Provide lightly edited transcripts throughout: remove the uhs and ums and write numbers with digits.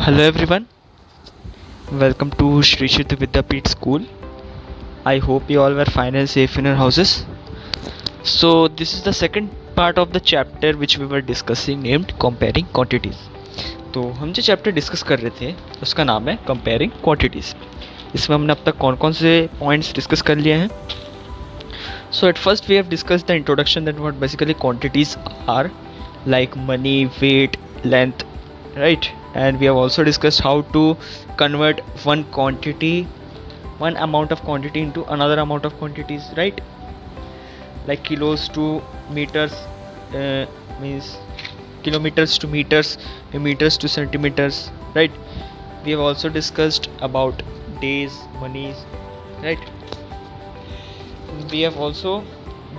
Hello everyone, welcome to Shri Siddhi Vidyapeeth School. I hope you all were fine and safe in your houses. So this is the second part of the chapter which we were discussing named comparing quantities. तो हम जो chapter discuss कर रहे थे उसका नाम है comparing quantities. इसमें हमने अब तक कौन कौन से पॉइंट्स डिस्कस कर लिए हैं. So at first we have discussed the introduction that what basically quantities are, like money, weight, length, right? And we have also discussed how to convert one amount of quantity into another amount of quantities, right? Like kilos to meters, means kilometers to meters, meters to centimeters, right? We have also discussed about days, monies, right? We have also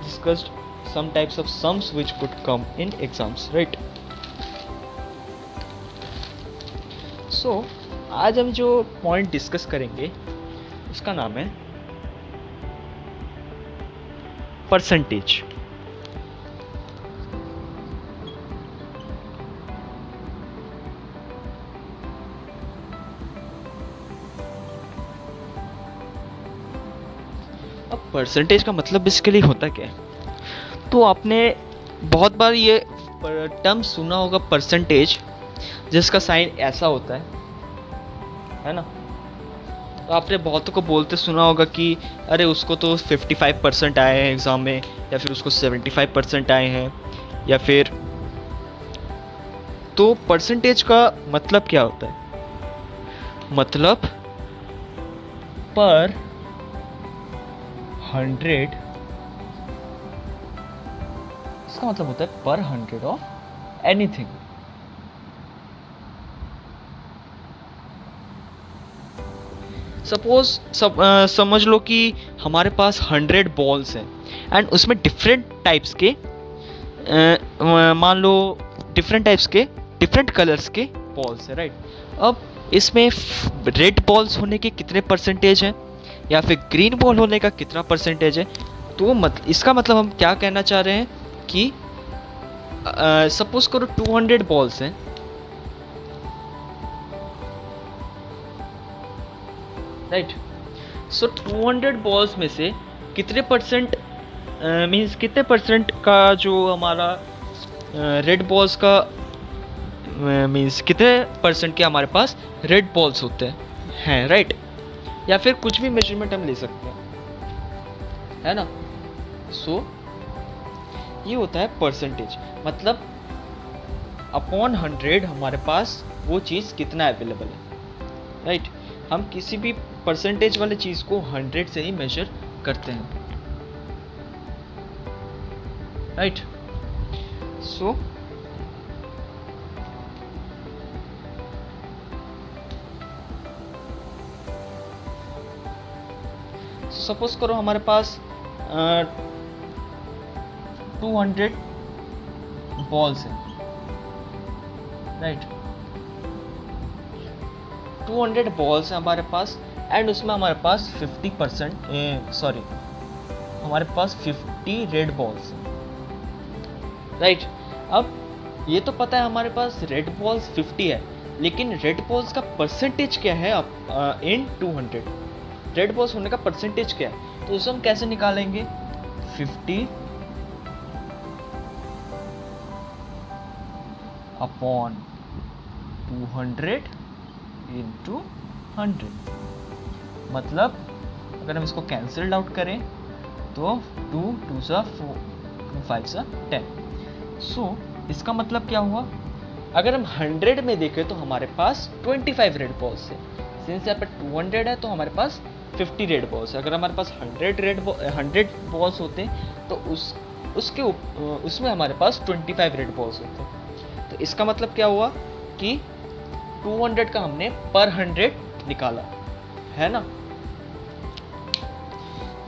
discussed some types of sums which could come in exams, right? So आज हम जो point discuss करेंगे उसका नाम है percentage. अब percentage का मतलब बेसिकली होता क्या है. तो आपने बहुत बार ये टर्म सुना होगा परसेंटेज, जिसका साइन ऐसा होता है ना. तो आपने बहुतों को बोलते सुना होगा कि अरे उसको तो 55% आए हैं एग्ज़ाम में, या फिर उसको 75% आए हैं, या फिर. तो परसेंटेज का मतलब क्या होता है. मतलब पर 100, इसका मतलब होता है पर 100 ऑफ एनीथिंग. सपोज समझ लो कि हमारे पास 100 बॉल्स हैं एंड उसमें डिफरेंट टाइप्स के, मान लो डिफरेंट टाइप्स के डिफरेंट कलर्स के बॉल्स हैं, राइट. अब इसमें रेड बॉल्स होने के कितने परसेंटेज हैं या फिर ग्रीन बॉल होने का कितना परसेंटेज है. तो इसका मतलब हम क्या कहना चाह रहे हैं कि सपोज करो 200 बॉल्स हैं, राइट. सो 200 बॉल्स में से कितने परसेंट, मीन्स कितने परसेंट का जो हमारा रेड बॉल्स का, मीन्स कितने परसेंट के हमारे पास रेड बॉल्स होते हैं, राइट. या फिर कुछ भी मेजरमेंट हम ले सकते हैं, है ना. सो ये होता है परसेंटेज. मतलब अपॉन 100 हमारे पास वो चीज़ कितना अवेलेबल है, राइट. हम किसी भी परसेंटेज वाले चीज़ को 100 से ही मेजर करते हैं, राइट. सो सपोज करो हमारे पास 200 बॉल्स हैं, राइट. 200 बॉल्स हैं हमारे पास एंड उसमें हमारे पास 50%, हमारे पास 50 रेड बॉल्स हैं, राइट. अब ये तो पता है हमारे पास रेड बॉल्स 50 है, लेकिन रेड बॉल्स का परसेंटेज क्या है इन 200. रेड बॉल्स होने का परसेंटेज क्या है, तो उसे हम कैसे निकालेंगे. 50 अपॉन 200 इंटू 100. मतलब अगर हम इसको कैंसल्ड आउट करें तो 2 2 सा 4 2 5 सा 10. सो इसका मतलब क्या हुआ. अगर हम 100 में देखें तो हमारे पास 25 रेड बॉल्स है. सिंस यहाँ पर 200 है तो हमारे पास 50 रेड बॉल्स है. अगर हमारे पास 100 बॉल्स होते तो उसमें हमारे पास 25 रेड बॉल्स होते. तो इसका मतलब क्या हुआ कि 200 का हमने पर 100 निकाला, है ना.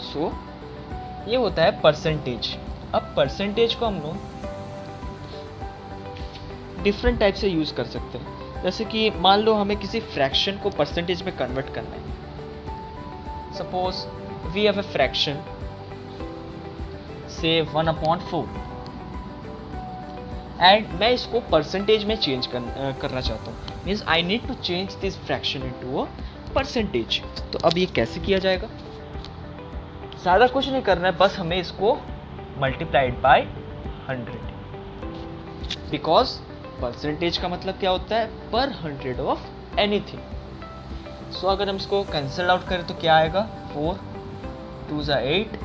सो ये होता है परसेंटेज. अब परसेंटेज को हम लोग डिफरेंट टाइप से यूज़ कर सकते हैं. जैसे कि मान लो हमें किसी फ्रैक्शन को परसेंटेज में कन्वर्ट करना है. Suppose we have a fraction say 1/4 and मैं इसको परसेंटेज में चेंज करना चाहता हूँ, means I need to change this fraction into a percentage. तो अब ये कैसे किया जाएगा? ज़्यादा कुछ नहीं करना है, बस हमें इसको मल्टीप्लाइड बाय 100, बिकॉज परसेंटेज का मतलब क्या होता है? पर 100 ऑफ एनीथिंग। सो अगर हम इसको कैंसिल आउट करें तो क्या आएगा? 4 2 ज़ा 8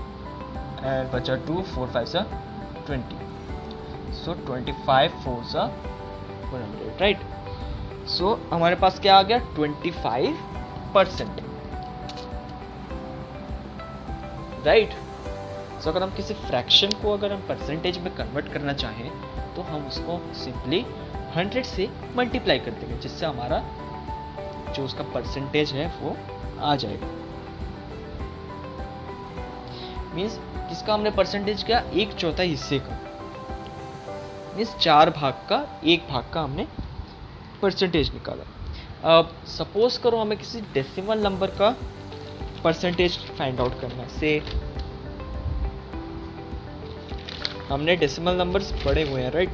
एंड बचा 2 4 5 ज़ा 20, सो 25 4 ज़ा 100, राइट। सो हमारे पास क्या आ गया? 25%, राइट। सो अगर हम किसी फ्रैक्शन को अगर हम परसेंटेज में कन्वर्ट करना चाहें तो हम उसको सिंपली 100 से मल्टीप्लाई कर देंगे, जिससे हमारा जो उसका परसेंटेज है वो आ जाएगा। मीन्स किसका हमने परसेंटेज किया? 1/4 हिस्से का, मीन्स 4 भाग का 1 भाग का हमने परसेंटेज निकाला। अब सपोज करो हमें किसी डेसिमल नंबर का परसेंटेज फाइंड आउट करना है। से हमने डेसिमल नंबर्स पढ़े हुए हैं, राइट।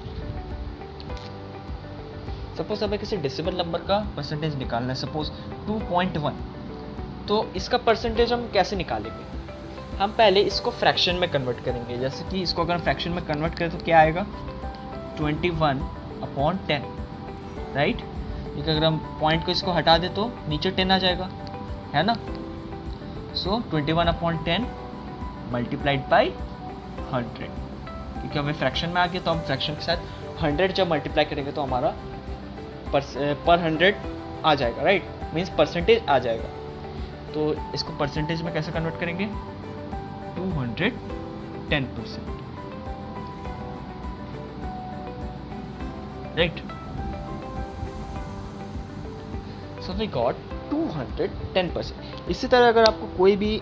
सपोज हमें किसी डेसिमल नंबर का परसेंटेज निकालना है, सपोज 2.1। तो इसका परसेंटेज हम कैसे निकालेंगे? हम पहले इसको फ्रैक्शन में कन्वर्ट करेंगे। जैसे कि इसको अगर हम फ्रैक्शन में कन्वर्ट करें तो क्या आएगा? 21/10, राइट। लेकिन अगर हम पॉइंट को इसको हटा दे तो नीचे 10 आ जाएगा, है ना। सो 21/10 मल्टीप्लाइड बाई 100, क्योंकि हमें फ्रैक्शन में आ गया तो हम फ्रैक्शन के साथ 100 जब मल्टीप्लाई करेंगे तो हमारा पर 100 आ जाएगा, राइट। मीन्स परसेंटेज आ जाएगा। तो इसको परसेंटेज में कैसे कन्वर्ट करेंगे? 210%, राइट। So we got 210%। इसी तरह अगर आपको कोई भी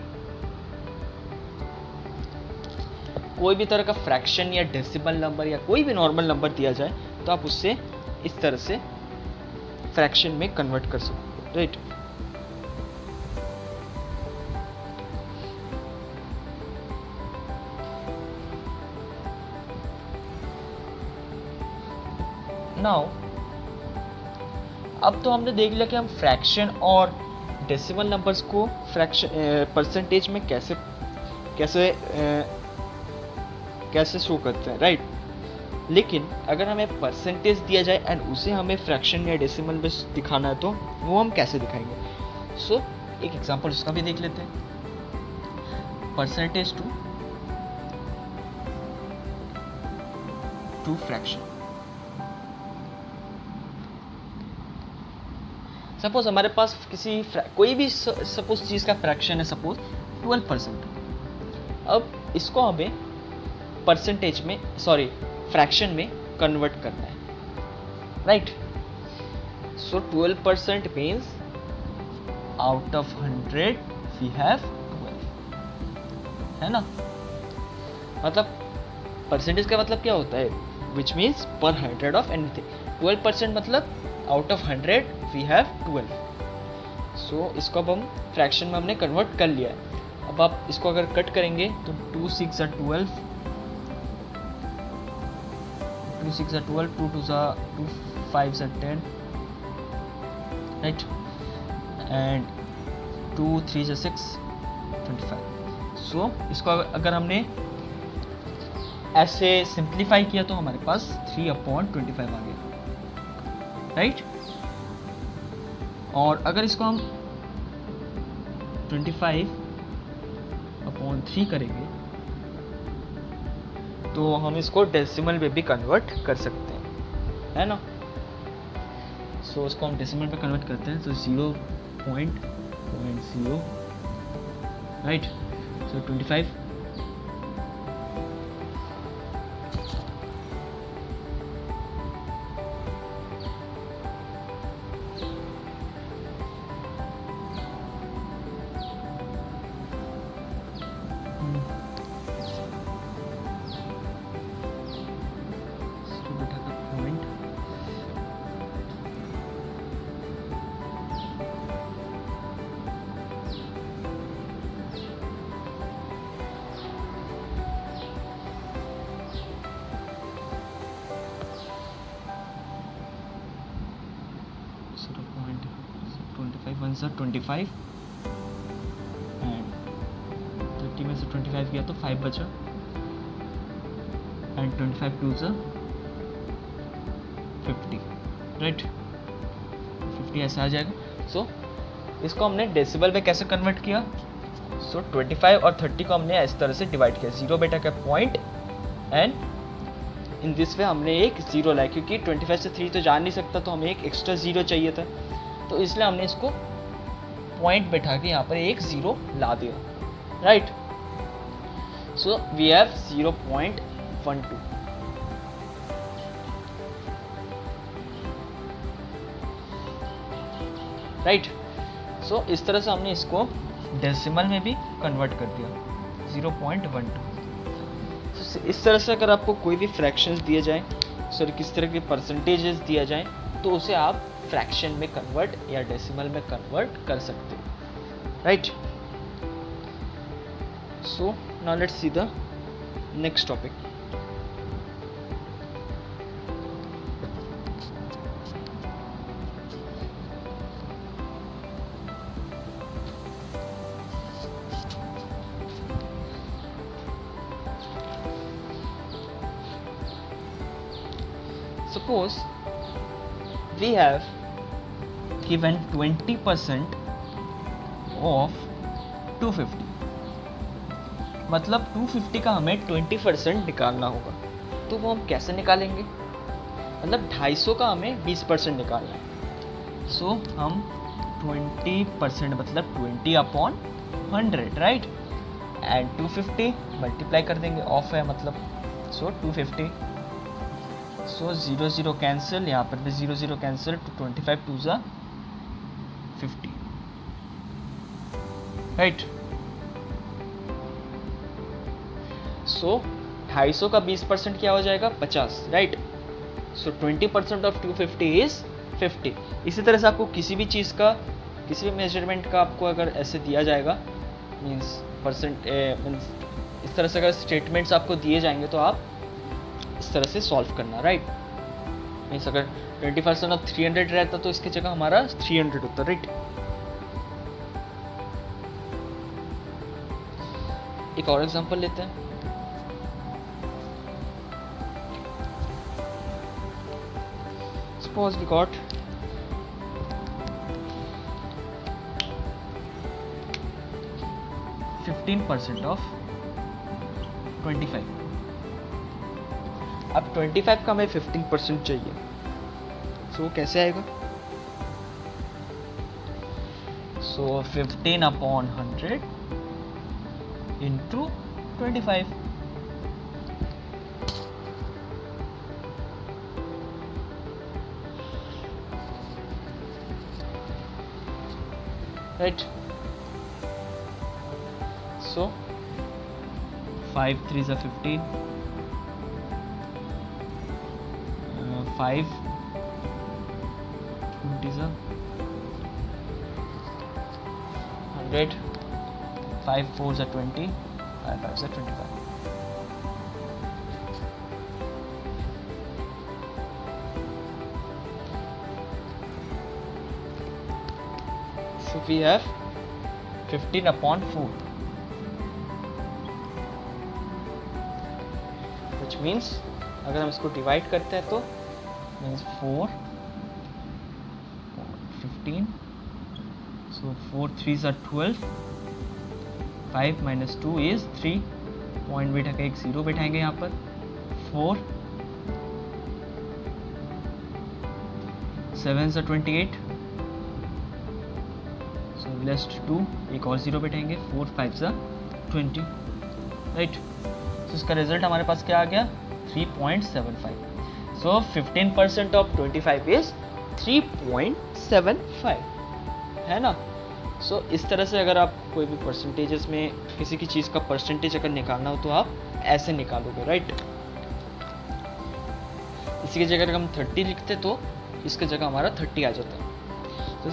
तरह का फ्रैक्शन या डेसिमल नंबर या कोई भी नॉर्मल नंबर दिया जाए तो आप उससे इस तरह से फ्रैक्शन में कन्वर्ट कर सकते हो, राइट। नाउ अब तो हमने देख लिया कि हम फ्रैक्शन और डेसिमल नंबर्स को फ्रैक्शन परसेंटेज में कैसे शो करते हैं, राइट। लेकिन अगर हमें परसेंटेज दिया जाए एंड उसे हमें फ्रैक्शन या डेसिमल में दिखाना है तो वो हम कैसे दिखाएंगे? सो एक एग्जांपल उसका भी देख लेते हैं। Percentage to fraction. सपोज हमारे पास कोई भी सपोज चीज़ का फ्रैक्शन है, सपोज 12%। अब इसको हमें फ्रैक्शन में कन्वर्ट करना है, right. So 12% means out of 100 we have 12, है ना। मतलब परसेंटेज का मतलब क्या होता है? विच मीन्स पर 100 ऑफ एनीथिंग। 12% मतलब आउट ऑफ 100 वी हैव 12। सो इसको अब हम फ्रैक्शन में हमने कन्वर्ट कर लिया है। अब आप इसको अगर कट करेंगे तो 2 6 ज़ा 12, 2 6 ज़ा 12, 2 2 ज़ा 2, 5 ज़ा 10, राइट, एंड 2 3 ज़ा 6, 25। सो इसको अगर हमने ऐसे सिंप्लीफाई किया तो हमारे पास 3/25 आ गया, राइट। और अगर इसको हम 25/3 करेंगे तो हम इसको डेसिमल में भी कन्वर्ट कर सकते हैं, है ना। सो इसको हम डेसिमल में कन्वर्ट करते हैं तो 0.0, राइट। सो 25 0.25 1 से 25 एंड 30 में से 25 गया तो 5 बचा एंड 25 2 से 50 राइट 50 ऐसा आ जाएगा। सो इसको हमने डेसिबल में कैसे कन्वर्ट किया? सो 25 और 30 को हमने इस तरह से डिवाइड किया, 0 बेटा का point and in this way हमने एक 0 लाया क्योंकि 25 से 3 तो जा नहीं सकता तो हमें एक एक्स्ट्रा 0 चाहिए था, तो इसलिए हमने इसको पॉइंट बैठा के यहाँ पर एक 0 ला दिया right. So we have 0.12 right. So इस तरह से हमने इसको डेसिमल में भी कन्वर्ट कर दिया 0.12। इस तरह से अगर आपको कोई भी फ्रैक्शंस दिए जाएं, सॉरी किस तरह के परसेंटेजेस दिया जाएं, तो उसे आप फ्रैक्शन में कन्वर्ट या डेसिमल में कन्वर्ट कर सकते हो right. So now let's see the next topic. Suppose we have given 20% of 250, मतलब 250 का हमें 20% निकालना होगा, तो वो हम कैसे निकालेंगे? मतलब 250 का हमें 20% निकालना है। सो हम 20% मतलब 20/100 राइट एंड 250 मल्टीप्लाई कर देंगे, ऑफ है मतलब सो 250। सो 0 0 कैंसिल, यहाँ पर भी 0 0 कैंसिल, 25 2 जा 50 राइट। सो 250 का 20% क्या हो जाएगा? 50 राइट। So 20% of 250 is 50। इसी तरह से आपको किसी भी चीज़ का, किसी भी मेजरमेंट का आपको अगर ऐसे दिया जाएगा मीन्स मीन्स इस तरह से अगर स्टेटमेंट्स आपको दिए जाएंगे तो आप इस तरह से सॉल्व करना राइट। मीन्स अगर 20% ऑफ 300 रहता तो इसकी जगह हमारा 300 होता राइट। एक और एग्जांपल लेते हैं। Suppose we got 15% of 25। अब 25 का हमें 15% चाहिए, सो कैसे आएगा? सो 15/100 into 25 right. So 5 3 is 15, 5 2 is 100, 5 4 is 20, 5 5 is 25। So we have 15/4, which means अगर हम इसको डिवाइड करते हैं तो means 4 15, so 4 3s are 12, 5 minus 2 is 3, point बैठा के एक 0 बैठाएंगे यहाँ पर, 4 7s are 28, so last 2 एक और 0 बैठाएंगे, 4 5s are 20 राइट। तो इसका रिजल्ट हमारे पास क्या आ गया? 3.75। सो 15% ऑफ 25 इज 3.75 है ना। सो इस तरह से अगर आप कोई भी परसेंटेजेस में किसी की चीज़ का परसेंटेज अगर निकालना हो तो आप ऐसे निकालोगे राइट। इसी की जगह अगर हम 30 लिखते तो इसकी जगह हमारा 30 आ जाता। So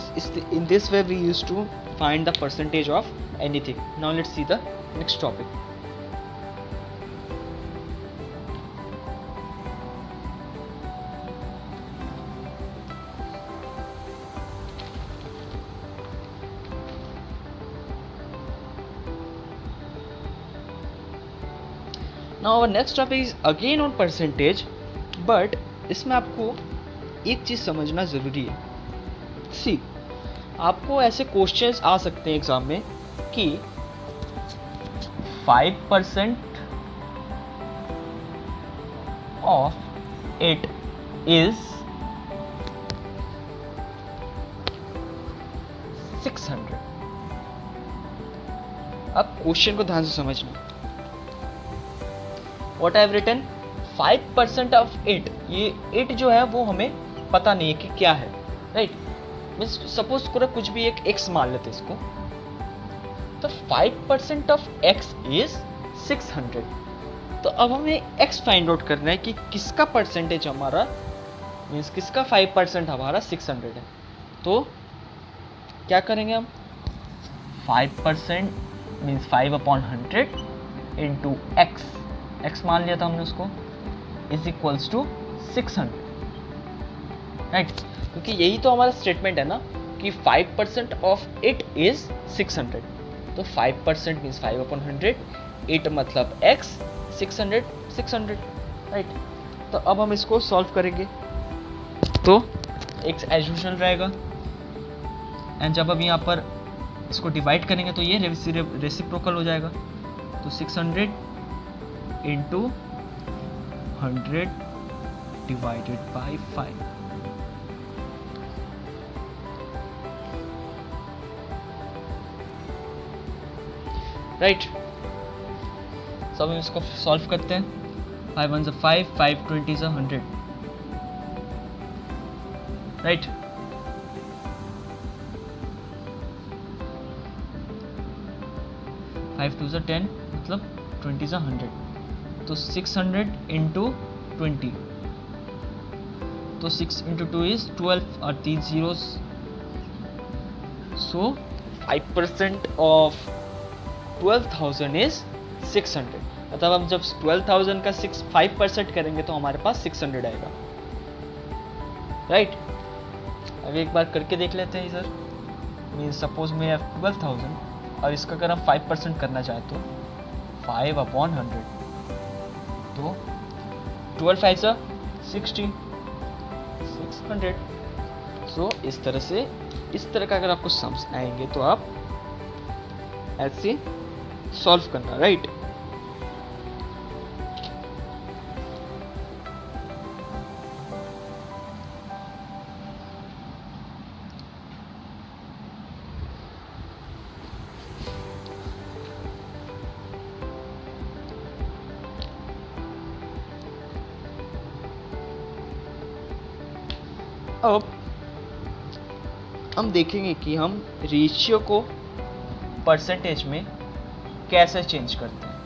in this way we used to find the percentage of anything. Now let's see the next topic. Now our next topic is again on percentage, but इसमें आपको एक चीज़ समझना ज़रूरी है। सी, आपको ऐसे क्वेश्चंस आ सकते हैं एग्जाम में कि 5% ऑफ इट इज 600। अब क्वेश्चन को ध्यान से समझना। What I have written 5% of it, ये इट जो है वो हमें पता नहीं है कि क्या है, राइट? मीन्स सपोज करो कुछ भी एक x मान लेते इसको, तो 5% ऑफ x इज 600। तो अब हमें x फाइंड आउट करना है कि किसका परसेंटेज हमारा, मीन्स किसका 5% हमारा 600 है। तो क्या करेंगे हम, 5% मीन्स 5/100 इंटू x मान लिया था हमने उसको, इज इक्वल्स टू 600, राइट? क्योंकि यही तो हमारा स्टेटमेंट है ना कि 5% ऑफ इट इज 600। तो 5% मीन्स 5/100, 8 मतलब x, 600, राइट? तो अब हम इसको सॉल्व करेंगे, तो x एज यूजुअल रहेगा, एंड जब अब यहाँ पर इसको डिवाइड करेंगे तो ये रेसिप्रोकल हो जाएगा। तो 600 इंटू 100 डिवाइडेड बाई 5, राइट? सब हम इसको सॉल्व करते हैं। 5 1 5, 5 20 100, राइट? फाइव 2 10 मतलब 20 100, तो 600 इंटू 20, तो 6 इंटू 2 इज 12 और 3 zeros। So 5% of 12,000 is 600। मतलब हम जब 12,000 का 5% करेंगे तो हमारे पास 600 आएगा, राइट? अब एक बार करके देख लेते हैं इधर। मीन्स सपोज मैं 12,000 और इसका अगर हम 5% करना चाहें तो 5/100, तो 12 5 60, 600। सो इस तरह का अगर आपको सम्स आएंगे तो आप ऐसे सॉल्व करना, राइट? अब हम देखेंगे कि हम रेशियो को परसेंटेज में कैसे चेंज करते हैं।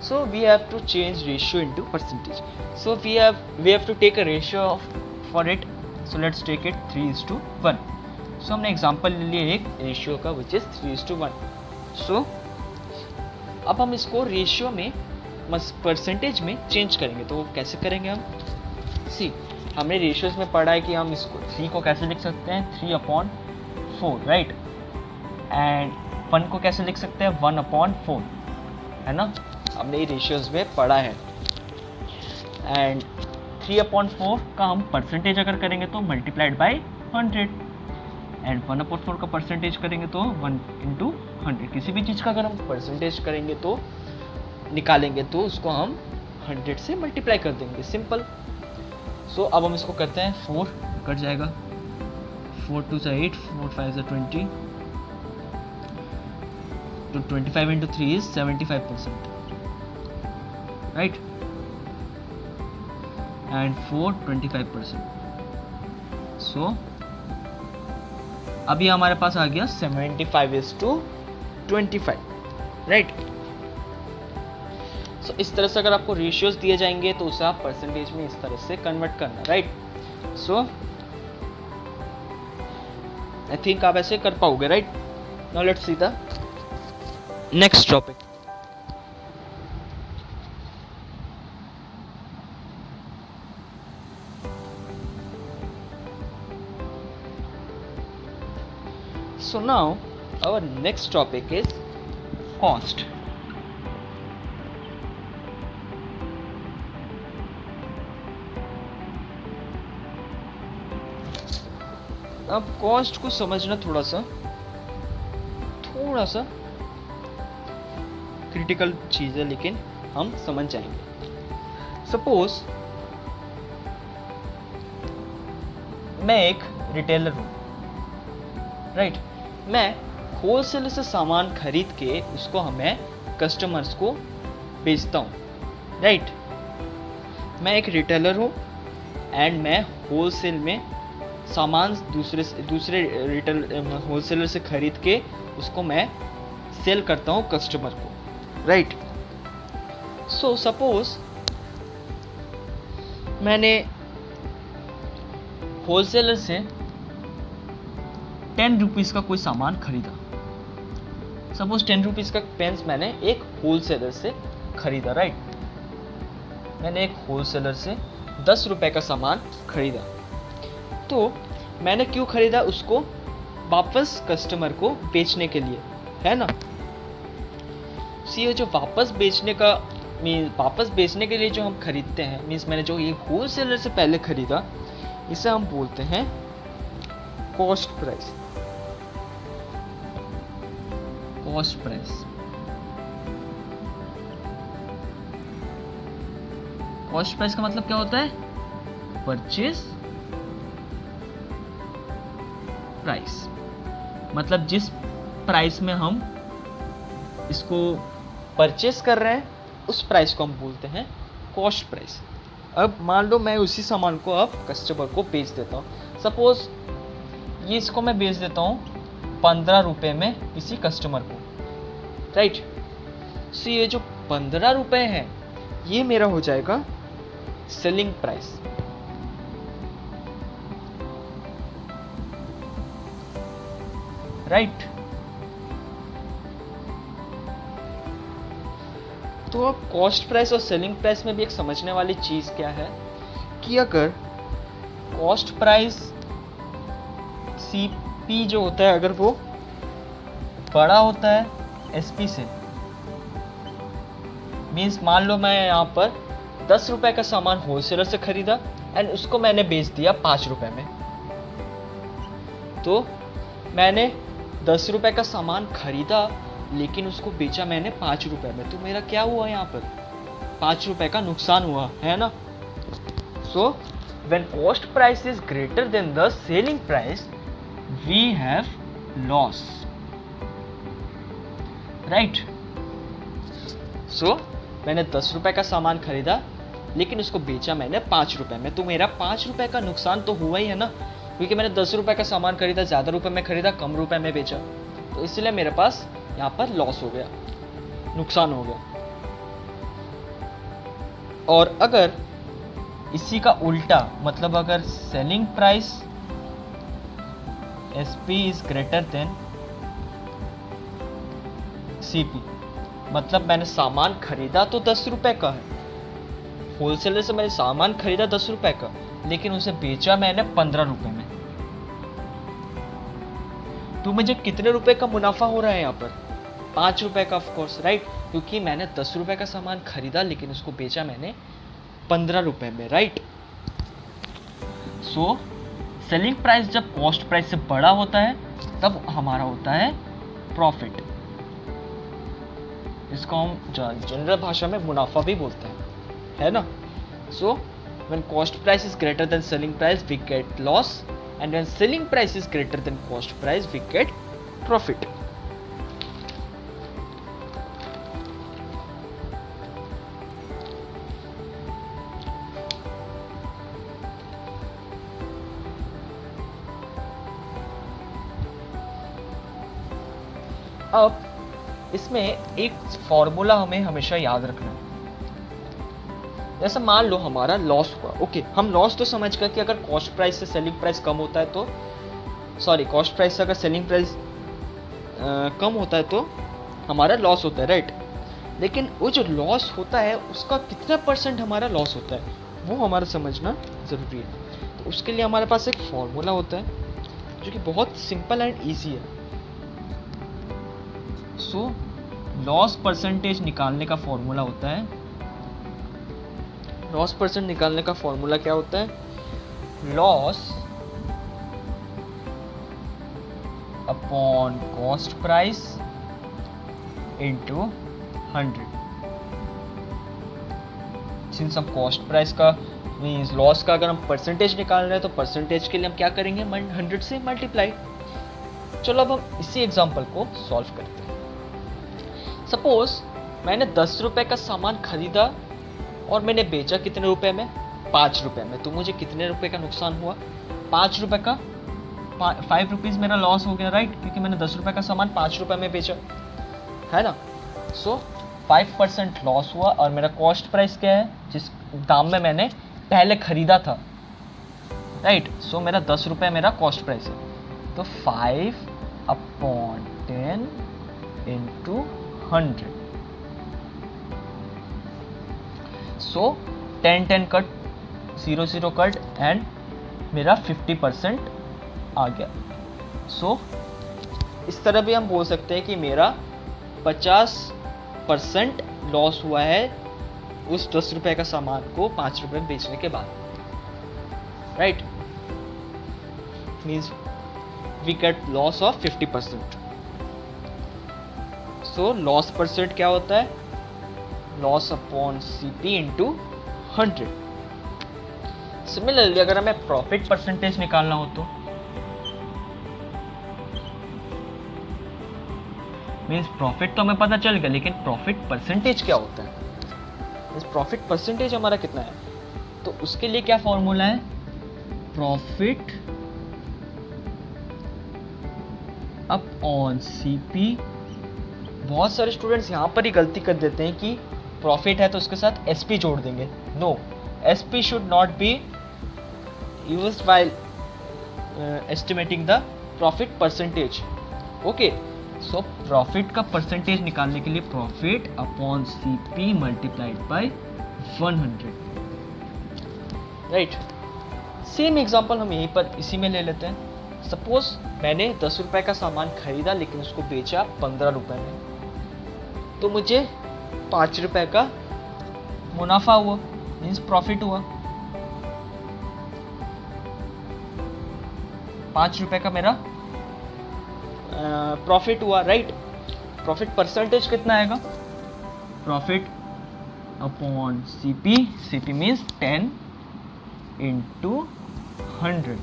So we have to change ratio into percentage. So we have to take a ratio for it. So let's take it 3:1. So हमने एग्जांपल ले लिया एक रेशियो का which is 3:1. So अब हम इसको रेशियो में परसेंटेज में चेंज करेंगे। तो कैसे करेंगे हम? सी, हमने रेशियोज में पढ़ा है कि हम इसको 3 को कैसे लिख सकते हैं, 3/4, राइट? एंड 1 को कैसे लिख सकते हैं, 1/4, है ना? हमने ये रेशियोज में पढ़ा है। एंड 3/4 का हम परसेंटेज अगर करेंगे तो मल्टीप्लाइड बाई 100, एंड 1/4 का परसेंटेज करेंगे तो 1 इंटू 100। किसी भी चीज़ का अगर हम परसेंटेज करेंगे तो निकालेंगे तो उसको हम 100 से मल्टीप्लाई कर देंगे, सिंपल। सो अब हम इसको करते हैं, 4 कट जाएगा, 4 2 8, 4 5 20, तो 25 इंटू 3 इज 75%, राइट? एंड 4 25%। सो अभी हमारे पास आ गया 75:25, राइट? सो इस तरह से अगर आपको रेशियोज दिए जाएंगे तो उसे आप परसेंटेज में इस तरह से कन्वर्ट करना, राइट? सो आई थिंक आप ऐसे कर पाओगे, right? Now let's see the next topic. So now our next topic is cost. अब कॉस्ट को समझना थोड़ा सा क्रिटिकल चीज है, लेकिन हम समझ जाएंगे। सपोज मैं एक रिटेलर हूं, राइट। मैं होलसेल से सामान खरीद के उसको हमें कस्टमर्स को बेचता हूं, राइट। मैं एक रिटेलर हूं एंड मैं होलसेल में सामान दूसरे रिटेल होलसेलर से खरीद के उसको मैं सेल करता हूँ कस्टमर को, राइट। सो सपोज मैंने होलसेलर से 10 रुपीज़ का कोई सामान खरीदा। सपोज 10 रुपीज़ का पेंस मैंने एक होलसेलर से खरीदा, राइट। मैंने एक होलसेलर से 10 रुपए का सामान खरीदा। तो मैंने क्यों खरीदा? उसको वापस कस्टमर को बेचने के लिए, है ना। ये जो वापस बेचने के लिए जो हम खरीदते हैं, मीन्स मैंने जो ये होलसेलर से पहले खरीदा, इसे हम बोलते हैं cost price. Cost price cost price का मतलब क्या होता है? Purchase price. मतलब जिस प्राइस में हम इसको परचेस कर रहे हैं उस प्राइस को हम बोलते हैं कॉस्ट प्राइस। अब मान लो मैं उसी सामान को अब कस्टमर को बेच देता हूँ। सपोज ये इसको मैं बेच देता हूँ 15 रुपए में किसी कस्टमर को, राइट। सो ये जो 15 रुपए है ये मेरा हो जाएगा सेलिंग प्राइस, राइट। तो अब कॉस्ट प्राइस और सेलिंग प्राइस में भी एक समझने वाली चीज क्या है कि अगर कॉस्ट प्राइस सीपी जो होता है अगर वो बड़ा होता है एसपी से, मीन्स मान लो मैं यहाँ पर 10 रुपए का सामान होलसेलर से खरीदा एंड उसको मैंने बेच दिया 5 रुपए में। तो मैंने 10 रुपए का सामान खरीदा लेकिन उसको बेचा मैंने 5 रुपए में। तो मेरा क्या हुआ? यहाँ पर 5 रुपए का नुकसान हुआ, है ना। So when cost price is greater than the selling price we have loss, right. So मैंने 10 रुपए का सामान खरीदा लेकिन उसको बेचा मैंने 5 रुपए में। तो मेरा 5 रुपए का नुकसान तो हुआ ही है ना, क्योंकि मैंने 10 रुपए का सामान खरीदा, ज्यादा रुपए में खरीदा, कम रुपए में बेचा। तो इसलिए मेरे पास यहाँ पर लॉस हो गया, नुकसान हो गया। और अगर इसी का उल्टा, मतलब अगर selling price SP is greater then CP, मतलब मैंने सामान खरीदा तो 10 रुपए का है, होलसेलर से मैंने सामान खरीदा 10 रुपए का, लेकिन उसे बेचा मैंने 15 रुपए में। तो मुझे कितने रुपए का मुनाफा हो रहा है यहाँ पर? 5 रुपए का, ऑफ कोर्स, राइट। क्योंकि मैंने 10 रुपए का सामान खरीदा लेकिन उसको बेचा मैंने 15 रुपए में, राइट। सो सेलिंग प्राइस जब कॉस्ट प्राइस से बड़ा होता है तब हमारा होता है प्रॉफिट। इसको हम जनरल भाषा में मुनाफा भी बोलते हैं, है ना। So when cost price is greater than selling price we get loss, and when selling price is greater than cost price we get profit. अब इसमें एक फॉर्मूला हमें हमेशा याद रखना है। जैसे मान लो हमारा लॉस हुआ, ओके, हम लॉस तो समझ गए कि अगर कॉस्ट प्राइस से सेलिंग प्राइस कम होता है तो, सॉरी, कॉस्ट प्राइस से अगर सेलिंग प्राइस कम होता है तो हमारा लॉस होता है, राइट। लेकिन वो जो लॉस होता है उसका कितना परसेंट हमारा लॉस होता है वो हमारा समझना ज़रूरी है। तो उसके लिए हमारे पास एक फॉर्मूला होता है जो कि बहुत सिंपल एंड ईजी है। सो लॉस परसेंटेज निकालने का फॉर्मूला होता है, लॉस परसेंट निकालने का फॉर्मूला क्या होता है, loss upon cost price into 100। Since हम कॉस्ट प्राइस का मीन्स लॉस का अगर हम परसेंटेज निकाल रहे हैं तो परसेंटेज के लिए हम क्या करेंगे, 100 से मल्टीप्लाई। चलो अब हम इसी एग्जांपल को सॉल्व करते हैं। सपोज मैंने 10 रुपए का सामान खरीदा और मैंने बेचा कितने रुपए में, 5 रुपए में। तो मुझे कितने रुपए का नुकसान हुआ, 5 रुपए का, 5 रुपीज़ मेरा लॉस हो गया, राइट, क्योंकि मैंने 10 रुपए का सामान 5 रुपए में बेचा, है ना। सो 5% लॉस हुआ और मेरा कॉस्ट प्राइस क्या है, जिस दाम में मैंने पहले खरीदा था, राइट। सो मेरा 10 रुपये मेरा कॉस्ट प्राइस है। तो 5/10 into 100। So 10 cut, 0 cut and मेरा 50% आ गया। सो इस तरह भी हम बोल सकते हैं कि मेरा 50% लॉस हुआ है उस 10 रुपए का सामान को 5 रुपए में बेचने के बाद, right. Means we get loss of 50%। So loss percent क्या होता है, loss upon CP into 100। Similarly अगर हमें प्रॉफिट परसेंटेज निकालना हो तो मीन्स प्रॉफिट तो हमें पता चल गया, लेकिन प्रॉफिट परसेंटेज क्या होता है, इस प्रॉफिट परसेंटेज हमारा कितना है, तो उसके लिए क्या फॉर्मूला है, प्रॉफिट अपॉन सीपी। बहुत सारे स्टूडेंट्स यहाँ पर ही गलती कर देते हैं कि प्रॉफिट है तो उसके साथ एसपी जोड़ देंगे। No, SP should not be used while estimating the profit percentage. Okay, so profit का परसेंटेज निकालने के लिए profit upon CP multiplied by 100, right. Same example हम यहीं पर इसी में ले लेते हैं। सपोज मैंने 10 रुपए का सामान खरीदा लेकिन उसको बेचा 15 रुपए में, तो मुझे 5 रुपए का मुनाफा हुआ, मीन्स प्रॉफिट हुआ। 5 रुपए का मेरा प्रॉफिट हुआ, राइट। प्रॉफिट परसेंटेज कितना आएगा, profit upon CP, CP means 10 into 100।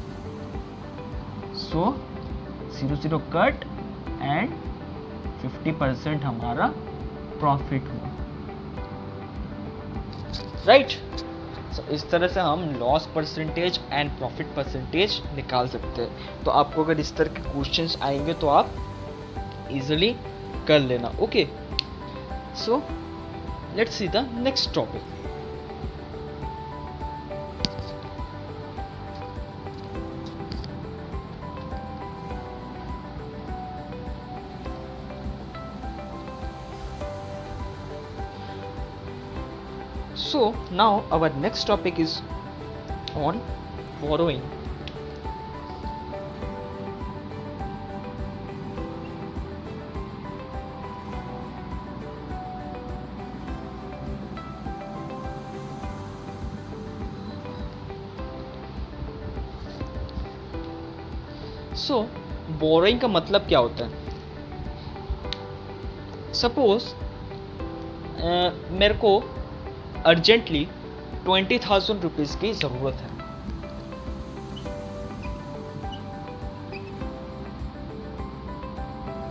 So 0 cut and 50% हमारा प्रॉफिट हुआ, राइट। सो इस तरह से हम loss percentage and profit percentage निकाल सकते हैं। तो आपको अगर इस तरह के क्वेश्चंस आएंगे तो आप इजीली कर लेना। Okay, so let's see the next topic. So now our next topic is on borrowing. So borrowing का मतलब क्या होता है, सपोज मेरे को अर्जेंटली 20,000 रुपीज़ की ज़रूरत है,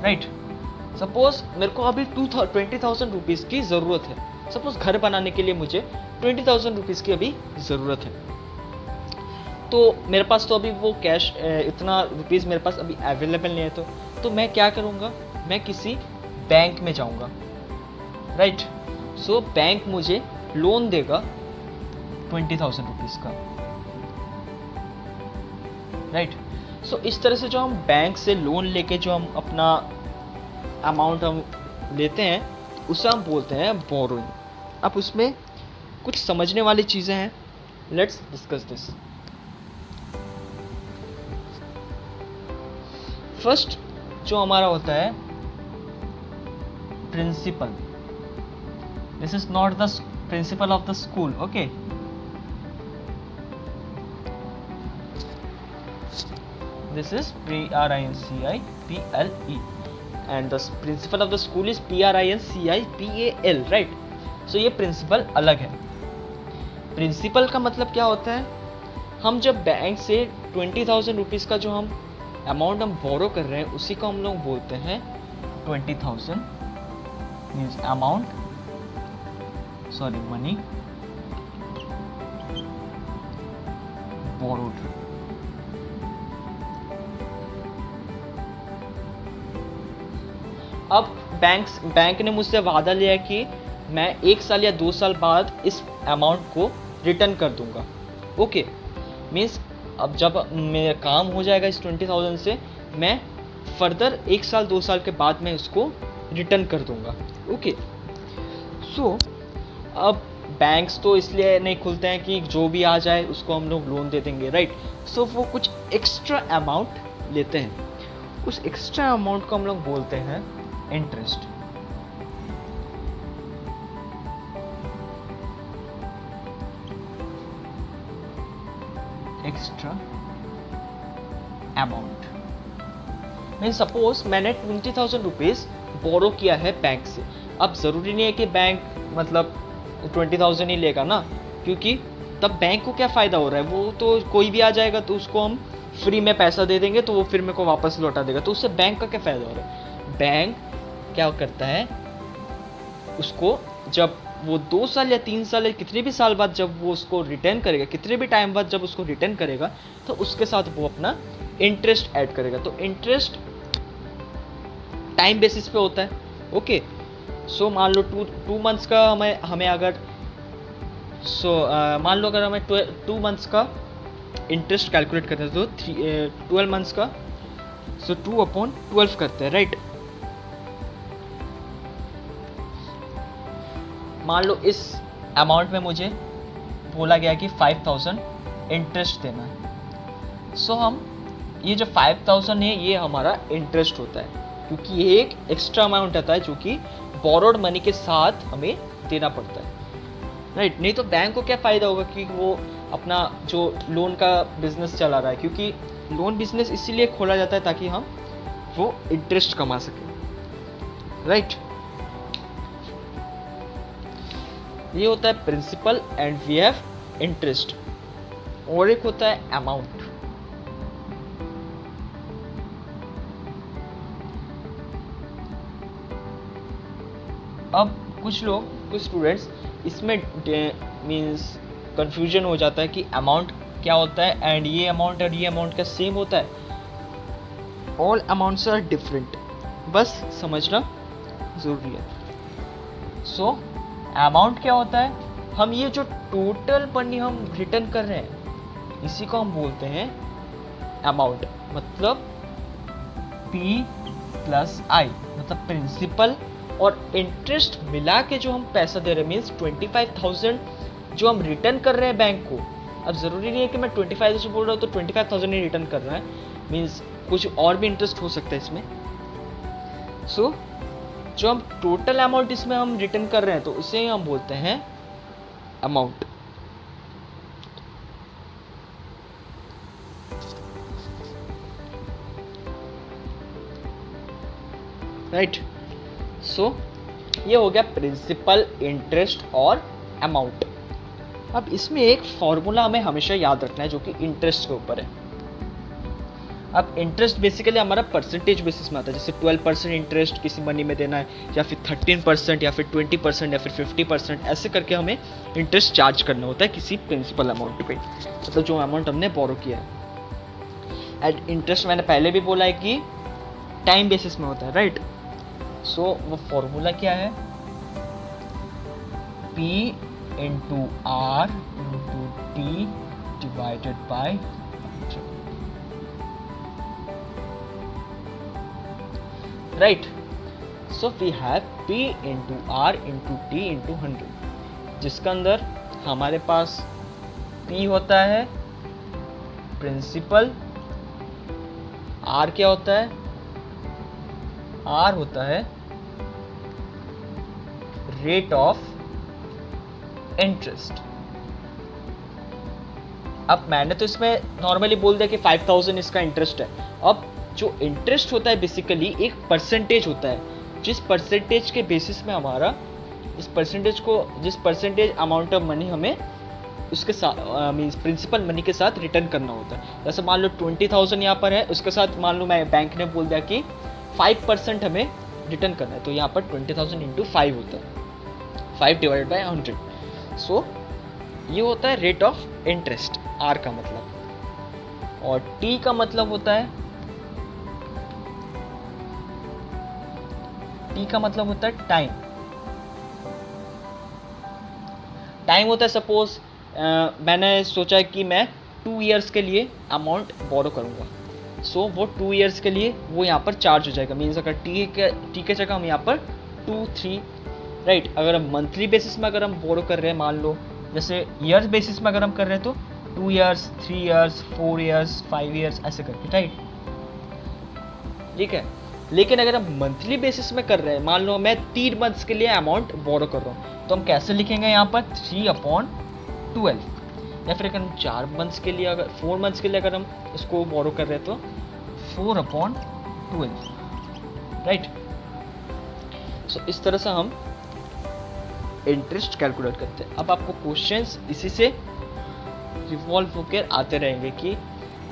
राइट। सपोज मेरे को अभी 20,000 रुपीज़ की ज़रूरत है। सपोज घर बनाने के लिए मुझे 20,000 रुपीज़ की अभी ज़रूरत है। तो मेरे पास तो अभी वो कैश इतना रुपीज़ मेरे पास अभी अवेलेबल नहीं है। तो मैं क्या करूँगा, मैं किसी बैंक में जाऊँगा, राइट। सो बैंक मुझे लोन देगा 20,000 रुपीज़ का, राइट। सो इस तरह से जो हम बैंक से लोन लेके जो हम अपना अमाउंट हम लेते हैं उसे हम बोलते हैं बोरोइंग। अब उसमें कुछ समझने वाली चीज़ें हैं, लेट्स डिस्कस दिस। फर्स्ट जो हमारा होता है principal. This is not the principal of the school. Okay. This is P-R-I-N-C-I-P-L-E and the principal of the school is P-R-I-N-C-I-P-A-L, right? So ये प्रिंसिपल अलग है. प्रिंसिपल का मतलब क्या होता है, हम जब बैंक से 20,000 रुपीज़ का जो हम अमाउंट हम बोरो कर रहे हैं उसी को हम लोग बोलते हैं 20,000 means amount, sorry money borrowed. अब बैंक ने मुझसे वादा लिया कि मैं 1 साल या 2 साल बाद इस अमाउंट को रिटर्न कर दूंगा. ओके, मीन्स अब जब मेरा काम हो जाएगा इस 20,000 से, मैं फर्दर 1 साल 2 साल के बाद मैं इसको रिटर्न कर दूंगा. ओके, सो अब बैंक्स तो इसलिए नहीं खुलते हैं कि जो भी आ जाए उसको हम लोग लोन दे देंगे, राइट? सो वो कुछ एक्स्ट्रा अमाउंट लेते हैं. उस एक्स्ट्रा अमाउंट को हम लोग बोलते हैं interest. Extra amount mean suppose मैंने 20,000 रुपीज बोरो किया है बैंक से. अब जरूरी नहीं है कि बैंक मतलब 20,000 ही लेगा ना, क्योंकि तब बैंक को क्या फायदा हो रहा है, वो तो कोई भी आ जाएगा तो उसको हम फ्री में पैसा दे देंगे तो वो फिर मेरे को वापस लौटा देगा. तो उससे बैंक का क्या फायदा हो रहा है? बैंक क्या करता है, उसको जब वो 2 साल या 3 साल या कितने भी साल बाद जब वो उसको रिटर्न करेगा, कितने भी टाइम बाद जब उसको रिटर्न करेगा, तो उसके साथ वो अपना इंटरेस्ट ऐड करेगा. तो इंटरेस्ट टाइम बेसिस पे होता है. ओके, सो मान लो 2 मंथ्स का हमें अगर मान लो अगर हमें 2 मंथ्स का इंटरेस्ट कैलकुलेट करते हैं तो 12 मंथ्स का, सो 2/12 करते हैं, राइट? मान लो इस अमाउंट में मुझे बोला गया कि 5,000 इंटरेस्ट देना है. सो हम ये जो 5,000 है ये हमारा इंटरेस्ट होता है, क्योंकि ये एक एक्स्ट्रा अमाउंट आता है जो कि बोरोड मनी के साथ हमें देना पड़ता है, राइट? नहीं तो बैंक को क्या फ़ायदा होगा कि वो अपना जो लोन का बिजनेस चला रहा है, क्योंकि लोन बिजनेस इसीलिए खोला जाता है ताकि हम वो इंटरेस्ट कमा सकें, राइट? ये होता है principal and we have interest. और एक होता है अमाउंट. अब कुछ स्टूडेंट्स इसमें मीन्स कंफ्यूजन हो जाता है कि अमाउंट क्या होता है एंड ये अमाउंट और ये अमाउंट क्या सेम होता है. ऑल अमाउंट्स आर डिफरेंट, बस समझना ज़रूरी है. सो अमाउंट क्या होता है, हम ये जो टोटल मनी हम रिटर्न कर रहे हैं इसी को हम बोलते हैं अमाउंट. मतलब P + I मतलब प्रिंसिपल और इंटरेस्ट मिला के जो हम पैसा दे रहे हैं, मीन्स 25,000 जो हम रिटर्न कर रहे हैं बैंक को. अब ज़रूरी नहीं है कि मैं 25,000 बोल रहा हूँ तो 25,000 ही रिटर्न कर रहा है, मीन्स कुछ और भी इंटरेस्ट हो सकता है इसमें. सो जो हम टोटल अमाउंट इसमें हम रिटर्न कर रहे हैं तो इसे हम बोलते हैं अमाउंट. राइट? सो ये हो गया प्रिंसिपल, इंटरेस्ट और अमाउंट. अब इसमें एक फॉर्मूला हमें हमेशा याद रखना है जो कि इंटरेस्ट के ऊपर है. अब इंटरेस्ट बेसिकली हमारा परसेंटेज बेसिस में आता है, जैसे 12% इंटरेस्ट किसी मनी में देना है, या फिर 13% या फिर 20% या फिर 50%, ऐसे करके हमें इंटरेस्ट चार्ज करना होता है किसी प्रिंसिपल अमाउंट पे, मतलब जो अमाउंट हमने बोरो किया है. एंड इंटरेस्ट मैंने पहले भी बोला है कि टाइम बेसिस में होता है, राइट? सो वो फॉर्मूला क्या है, P × R × T divided by 100. Right? So we have P × R × T × 100, जिसका अंदर हमारे पास P होता है प्रिंसिपल, R क्या होता है, R होता है रेट ऑफ इंटरेस्ट। अब मैंने तो इसमें नॉर्मली बोल दिया कि 5000 इसका इंटरेस्ट है। अब जो इंटरेस्ट होता है बेसिकली एक परसेंटेज होता है, जिस परसेंटेज के बेसिस में हमारा जिस परसेंटेज अमाउंट ऑफ मनी हमें उसके साथ मीन्स प्रिंसिपल मनी के साथ रिटर्न करना होता है। जैसे मान लो 20,000 यहाँ पर है, उसके साथ मान लो मैं बैंक ने बोल दिया कि 5% हमें रिटर्न करना है, तो यहाँ पर 20,000 इंटू 5 होता है, 5 डिवाइड बाई 100। सो ये होता है रेट ऑफ इंटरेस्ट, आर का मतलब। और टी का मतलब होता है टाइम। टाइम होता है सपोज मैंने सोचा कि मैं 2 ईयर्स के लिए अमाउंट बोरो करूँगा, सो वो 2 ईयर्स के लिए वो यहाँ पर चार्ज हो जाएगा। मीन्स अगर टी के जगह हम यहाँ पर 2, 3 राइट। अगर हम मंथली बेसिस में अगर हम बोरो कर रहे हैं, मान लो जैसे ईयर्स बेसिस में अगर हम कर रहे हैं तो 2 ईयर्स, 3 ईयर्स, 4 ईयर्स, 5 ईयर्स ऐसे करके, राइट, ठीक है। लेकिन अगर हम मंथली बेसिस में कर रहे हैं, मान लो मैं 3 मंथ्स के लिए अमाउंट बोरो कर रहा हूँ, तो हम कैसे लिखेंगे यहाँ पर 3/12। या फिर अगर हम 4 मंथ्स के लिए, अगर 4 मंथ्स के लिए अगर हम इसको बोरो कर रहे हैं तो 4/12, राइट। सो इस तरह से हम इंटरेस्ट कैलकुलेट करते हैं। अब आपको क्वेश्चंस इसी से रिवॉल्व होकर आते रहेंगे कि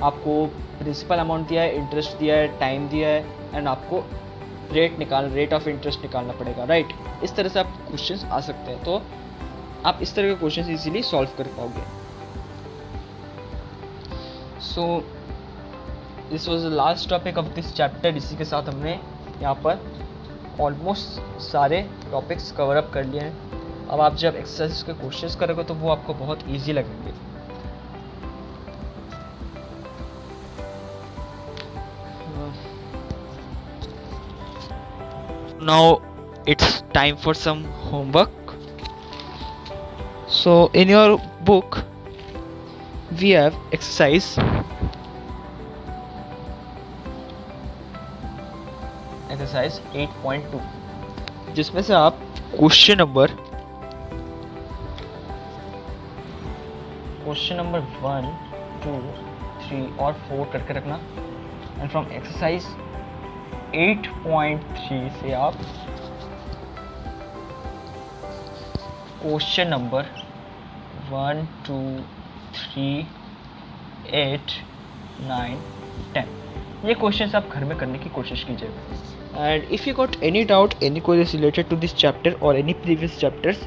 आपको प्रिंसिपल अमाउंट दिया है, इंटरेस्ट दिया है, टाइम दिया है, एंड आपको रेट ऑफ इंटरेस्ट निकालना पड़ेगा, राइट। इस तरह से आप क्वेश्चंस आ सकते हैं, तो आप इस तरह के क्वेश्चंस इजीली सॉल्व कर पाओगे। So this was the last topic of this chapter. इसी के साथ हमने यहाँ पर ऑलमोस्ट सारे टॉपिक्स कवर अप कर लिए हैं। अब आप जब एक्सरसाइज के क्वेश्चंस करोगे तो वो आपको बहुत ईजी लगेंगे। Now it's time for some homework. So in your book we have exercise 8.2, जिसमें से आप क्वेश्चन नंबर 1, 2, 3 और 4 करके रखना। एंड फ्रॉम एक्सरसाइज 8.3 से आप क्वेश्चन नंबर 1, 2, 3, 8, 9, 10 ये क्वेश्चंस आप घर में करने की कोशिश कीजिए। And if you got any doubt, any queries related to this chapter or any previous chapters,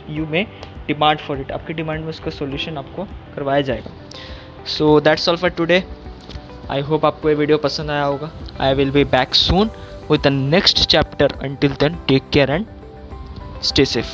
you may demand for it. आपकी डिमांड में उसका सोल्यूशन आपको करवाया जाएगा। So that's all for today. I hope आपको ये वीडियो पसंद आया होगा। I will be back soon with the next chapter. Until then, take care and stay safe.